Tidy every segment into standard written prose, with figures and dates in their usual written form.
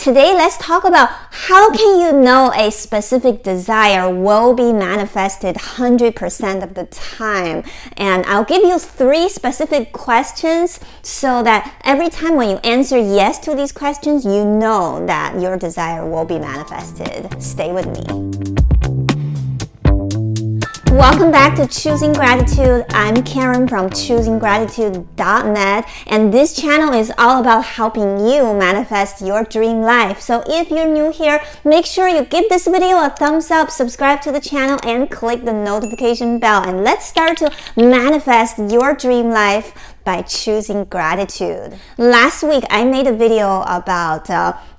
Today, let's talk about how can you know a specific desire will be manifested 100% of the time. And I'll give you 3 specific questions so that every time when you answer yes to these questions, you know that your desire will be manifested. Stay with me. Welcome back to Choosing Gratitude. I'm Karen from ChoosingGratitude.net, and this channel is all about helping you manifest your dream life. So if you're new here, make sure you give this video a thumbs up, subscribe to the channel, and click the notification bell. And let's start to manifest your dream life by choosing gratitude. Last week, I made a video about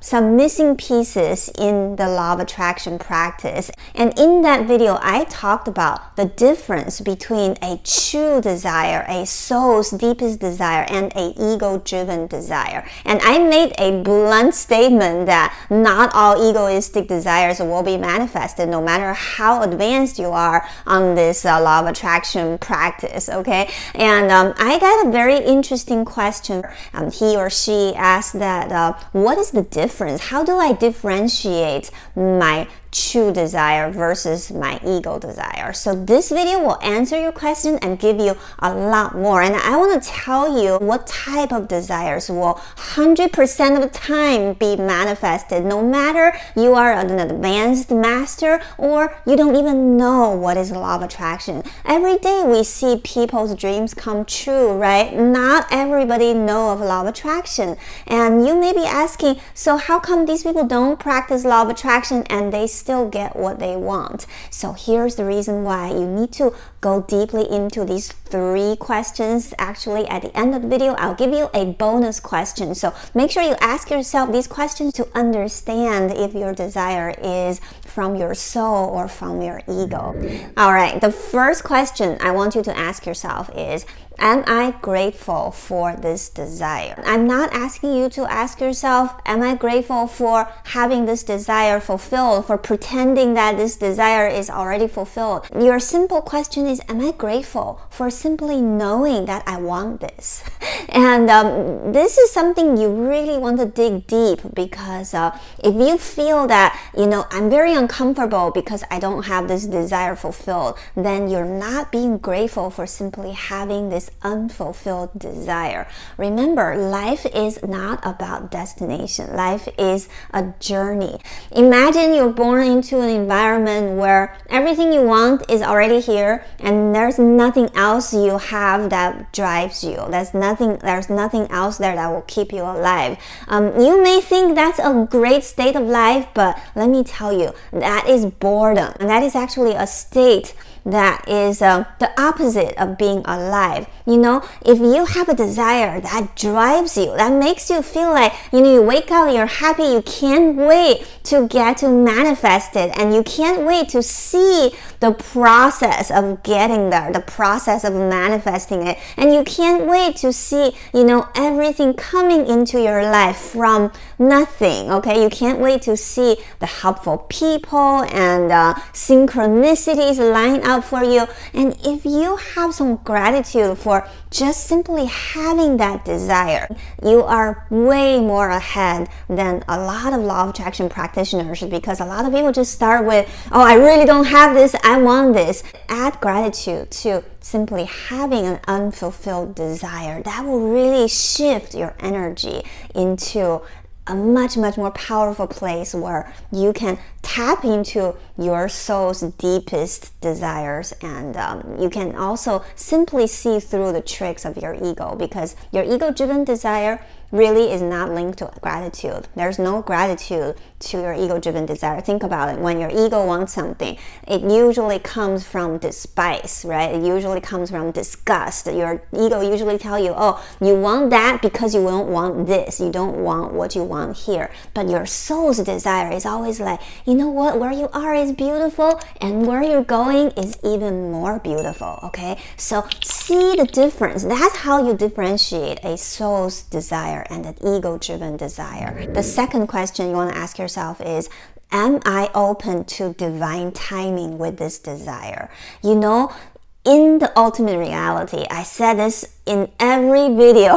some missing pieces in the law of attraction practice. And in that video, I talked about the difference between a true desire, a soul's deepest desire, and an ego-driven desire. And I made a blunt statement that not all egoistic desires will be manifested, no matter how advanced you are on this law of attraction practice, okay? And I got a very interesting question. He or she asked that, what is the difference? How do I differentiate my true desire versus my ego desire? So this video will answer your question and give you a lot more. And I want to tell you what type of desires will 100% of the time be manifested, no matter you are an advanced master or you don't even know what is law of attraction. Every day we see people's dreams come true, right? Not everybody know of law of attraction. And you may be asking, so how come these people don't practice law of attraction and they still get what they want? So here's the reason why. You need to go deeply into these 3 questions. Actually, at the end of the video, I'll give you a bonus question. So make sure you ask yourself these questions to understand if your desire is from your soul or from your ego. All right, the first question I want you to ask yourself is, am I grateful for this desire? I'm not asking you to ask yourself, am I grateful for having this desire fulfilled, for pretending that this desire is already fulfilled. Your simple question is, am I grateful for simply knowing that I want this? And this is something you really want to dig deep, because if you feel that, I'm very uncomfortable because I don't have this desire fulfilled, then you're not being grateful for simply having this unfulfilled desire. Remember, life is not about destination. Life is a journey. Imagine you're born into an environment where everything you want is already here and there's nothing else you have that drives you. There's nothing else there that will keep you alive. You may think that's a great state of life, but let me tell you, that is boredom. And that is actually a state that is the opposite of being alive. If you have a desire that drives you, that makes you feel like, you wake up, you're happy, you can't wait to get to manifest it, and you can't wait to see the process of getting there, the process of manifesting it, and you can't wait to see, everything coming into your life from nothing, okay? You can't wait to see the helpful people and synchronicities line up for you. And if you have some gratitude for just simply having that desire, you are way more ahead than a lot of law of attraction practitioners, because a lot of people just start with, oh, I really don't have this, I want this. Add gratitude to simply having an unfulfilled desire. That will really shift your energy into a much more powerful place where you can tap into your soul's deepest desires, and you can also simply see through the tricks of your ego, because your ego-driven desire really is not linked to gratitude. There's no gratitude to your ego-driven desire. Think about it. When your ego wants something, it usually comes from despise, right? It usually comes from disgust. Your ego usually tell you, oh, you want that because you don't want this. You don't want what you want here. But your soul's desire is always like, you know what? Where you are is beautiful, and where you're going is even more beautiful, okay? So see the difference. That's how you differentiate a soul's desire and an ego-driven desire. The second question you want to ask yourself is, am I open to divine timing with this desire? In the ultimate reality, I said this in every video,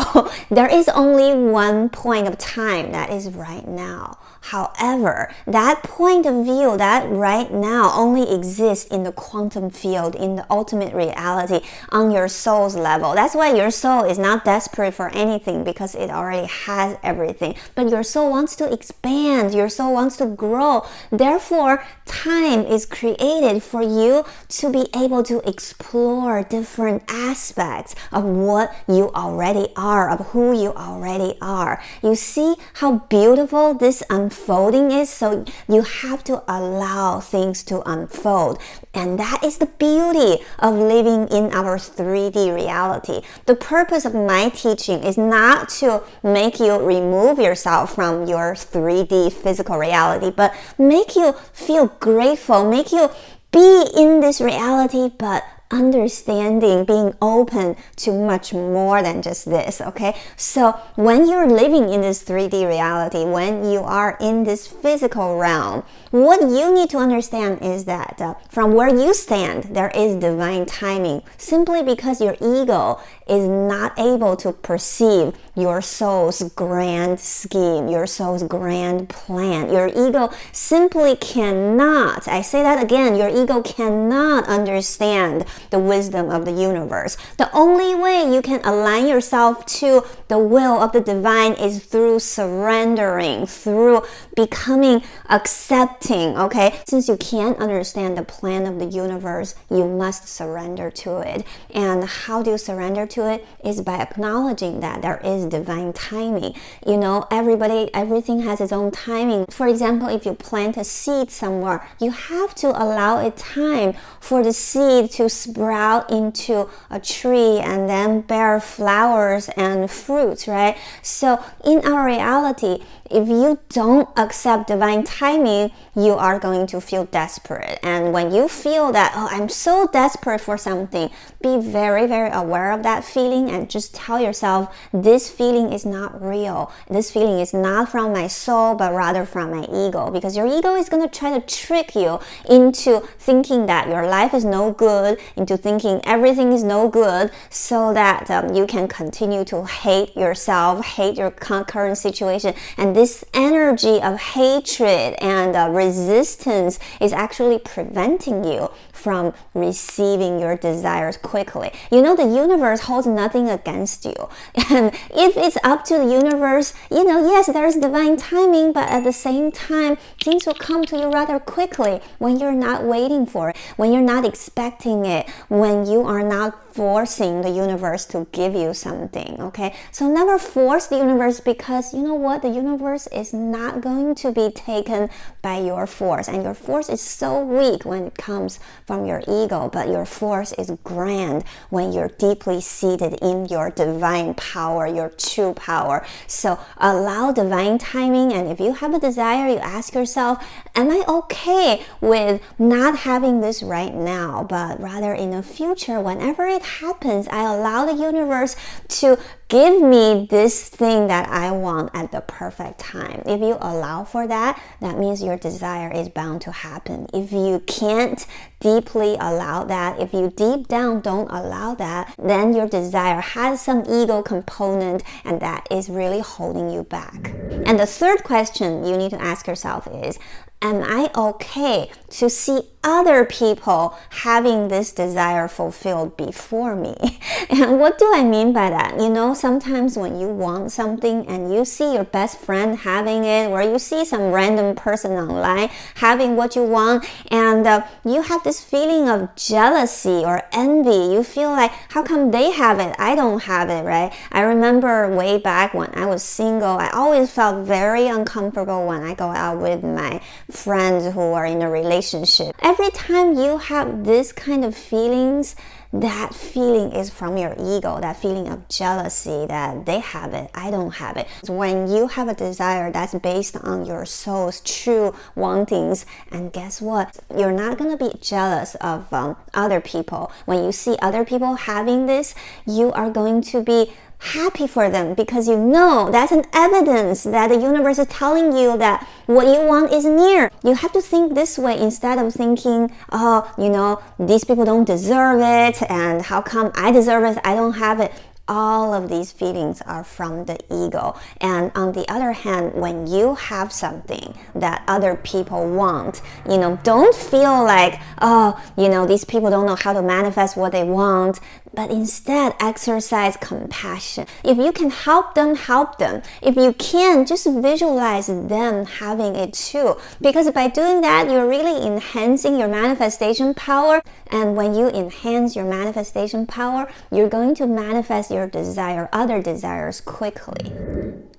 there is only one point of time that is right now. However, that point of view, that right now, only exists in the quantum field, in the ultimate reality, on your soul's level. That's why your soul is not desperate for anything, because it already has everything. But your soul wants to expand, your soul wants to grow. Therefore, time is created for you to be able to explore different aspects of what you already are, of who you already are. You see how beautiful this unfolding is? So you have to allow things to unfold. And that is the beauty of living in our 3D reality. The purpose of my teaching is not to make you remove yourself from your 3D physical reality, but make you feel grateful, make you be in this reality, but understanding, being open to much more than just this, okay? So when you're living in this 3D reality, when you are in this physical realm, what you need to understand is that from where you stand, there is divine timing, simply because your ego is not able to perceive your soul's grand scheme, your soul's grand plan. Your ego simply cannot, I say that again, your ego cannot understand the wisdom of the universe. The only way you can align yourself to the will of the divine is through surrendering, through becoming accepting, okay? Since you can't understand the plan of the universe, you must surrender to it. And how do you surrender to it? Is by acknowledging that there is divine timing. You know, everything has its own timing. For example, if you plant a seed somewhere, you have to allow it time for the seed to sprout into a tree and then bear flowers and fruits, right? So in our reality, if you don't accept divine timing, you are going to feel desperate. And when you feel that, oh, I'm so desperate for something, be very, very aware of that feeling and just tell yourself, this feeling is not real. This feeling is not from my soul, but rather from my ego. Because your ego is going to try to trick you into thinking that your life is no good, into thinking everything is no good, so that you can continue to hate yourself, hate your current situation. And this energy of hatred and resistance is actually preventing you from receiving your desires quickly. You know, the universe holds nothing against you. And if it's up to the universe, you know, yes, there's divine timing, but at the same time, things will come to you rather quickly when you're not waiting for it, when you're not expecting it, when you are not forcing the universe to give you something, okay? So never force the universe, because you know what? The universe is not going to be taken by your force. And your force is so weak when it comes from your ego, but your force is grand when you're deeply seated in your divine power, your true power. So allow divine timing, and if you have a desire, you ask yourself, am I okay with not having this right now, but rather in the future, whenever it happens, I allow the universe to give me this thing that I want at the perfect time. If you allow for that, that means your desire is bound to happen. If you can't deeply allow that, if you deep down don't allow that, then your desire has some ego component, and that is really holding you back. And the third question you need to ask yourself is, am I okay to see other people having this desire fulfilled before me? And what do I mean by that? You know, sometimes when you want something and you see your best friend having it, or you see some random person online having what you want, and you have this feeling of jealousy or envy. You feel like, how come they have it? I don't have it, right? I remember way back when I was single, I always felt very uncomfortable when I go out with my friends who are in a relationship. Every time you have this kind of feelings, that feeling is from your ego, that feeling of jealousy that they have it, I don't have it. When you have a desire that's based on your soul's true wantings, and guess what? You're not going to be jealous of other people. When you see other people having this, you are going to be happy for them, because you know that's an evidence that the universe is telling you that what you want is near. You have to think this way instead of thinking, oh, you know, these people don't deserve it, and how come I deserve it, I don't have it. all of these feelings are from the ego. And on the other hand, when you have something that other people want, don't feel like, oh, these people don't know how to manifest what they want, but instead exercise compassion. If you can help them, help them. If you can, just visualize them having it too. Because by doing that, you're really enhancing your manifestation power. And when you enhance your manifestation power, you're going to manifest your other desires quickly.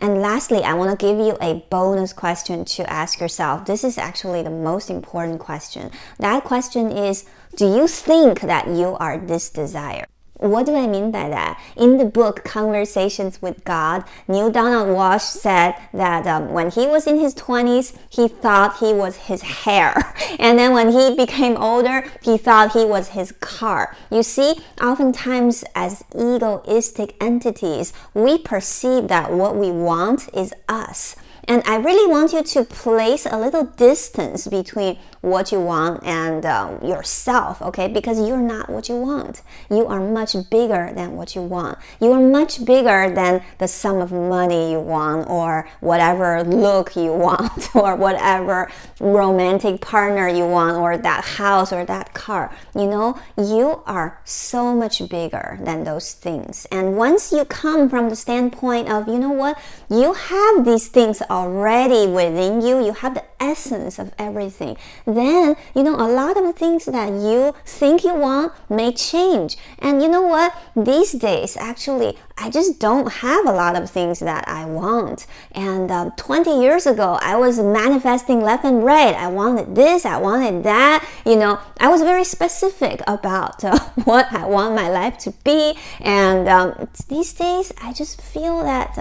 And lastly, I want to give you a bonus question to ask yourself. This is actually the most important question. That question is, do you think that you are this desire? What do I mean by that? In the book Conversations with God, Neale Donald Walsch said that when he was in his 20s, he thought he was his hair. And then when he became older, he thought he was his car. You see, oftentimes as egoistic entities, we perceive that what we want is us. And I really want you to place a little distance between what you want and yourself, okay? Because you're not what you want. You are much bigger than what you want. You are much bigger than the sum of money you want, or whatever look you want, or whatever romantic partner you want, or that house or that car. You are so much bigger than those things. And once you come from the standpoint of, you have these things already within you, you have the essence of everything, then a lot of the things that you think you want may change. And you know what, these days actually I just don't have a lot of things that I want. And 20 years ago I was manifesting left and right. I wanted this, I wanted that. I was very specific about what I want my life to be. And these days I just feel that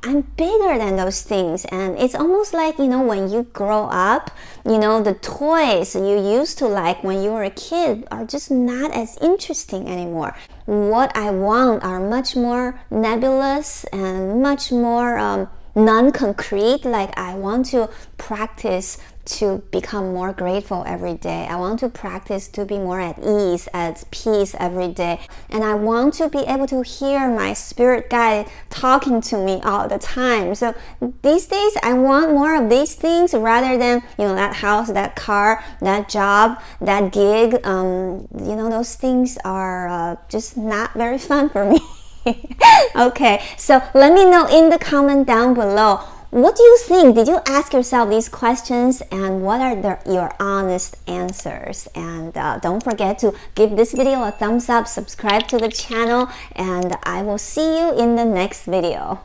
I'm bigger than those things. And it's almost like, when you grow up, the toys you used to like when you were a kid are just not as interesting anymore. What I want are much more nebulous and much more non-concrete. Like, I want to practice to become more grateful every day. I want to practice to be more at ease, at peace every day. And I want to be able to hear my spirit guide talking to me all the time. So these days I want more of these things rather than, that house, that car, that job, that gig. Those things are just not very fun for me. Okay, so let me know in the comment down below. What do you think? Did you ask yourself these questions, and what are your honest answers? And don't forget to give this video a thumbs up, subscribe to the channel, and I will see you in the next video.